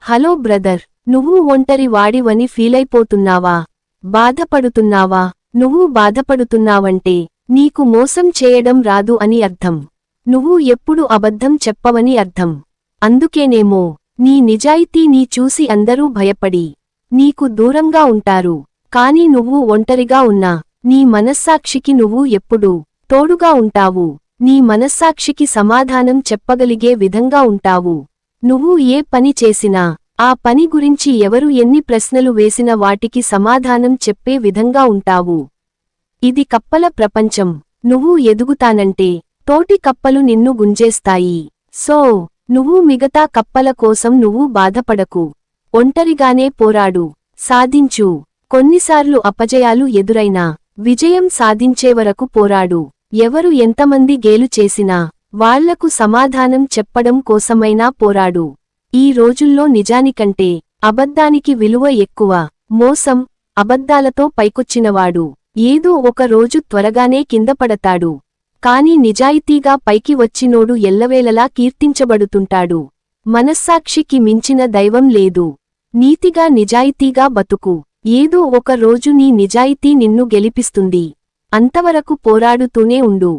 Hello brother, నువ్వు ఒంటరి వాడివని ఫీలైపోతున్నావా? బాధపడుతున్నావా? నువ్వు బాధపడుతున్నావంటే నీకు మోసం చేయడం రాదు అని అర్థం. నువ్వు ఎప్పుడు అబద్ధం చెప్పవని అర్థం. అందుకేనేమో నీ నిజాయితీని చూసి అందరూ భయపడి నీకు దూరంగా ఉంటారు. కాని నువ్వు ఒంటరిగా ఉన్నా నీ మనస్సాక్షికి నువ్వు ఎప్పుడూ తోడుగా ఉంటావు. నీ మనస్సాక్షికి సమాధానం చెప్పగలిగే విధంగా ఉంటావు. నువ్వు ఏ పని చేసినా ఆ పని గురించి ఎవరు ఎన్ని ప్రశ్నలు వేసినా వాటికి సమాధానం చెప్పే విధంగా ఉంటావు. ఇది కప్పల ప్రపంచం. నువ్వు ఎదుగుతానంటే తోటి కప్పలు నిన్ను గుంజేస్తాయి. సో నువ్వు మిగతా కప్పల కోసం నువ్వు బాధపడకు. ఒంటరిగానే పోరాడు, సాధించు. కొన్నిసార్లు అపజయాలు ఎదురైనా విజయం సాధించేవరకు పోరాడు. ఎవరు ఎంతమంది గేలు చేసినా వాళ్లకు సమాధానం చెప్పడం కోసమైనా పోరాడు. ఈ రోజుల్లో నిజానికంటే అబద్ధానికి విలువ ఎక్కువ. మోసం, అబద్ధాలతో పైకొచ్చినవాడు ఏదో ఒక రోజు త్వరగానే కిందపడతాడు. కాని నిజాయితీగా పైకి వచ్చినోడు ఎల్లవేళలా కీర్తించబడుతుంటాడు. మనస్సాక్షికి మించిన దైవం లేదు. నీతిగా నిజాయితీగా బతుకు. ఏదో ఒక రోజు నీ నిజాయితీ నిన్ను గెలిపిస్తుంది. అంతవరకు పోరాడుతూనే ఉండు.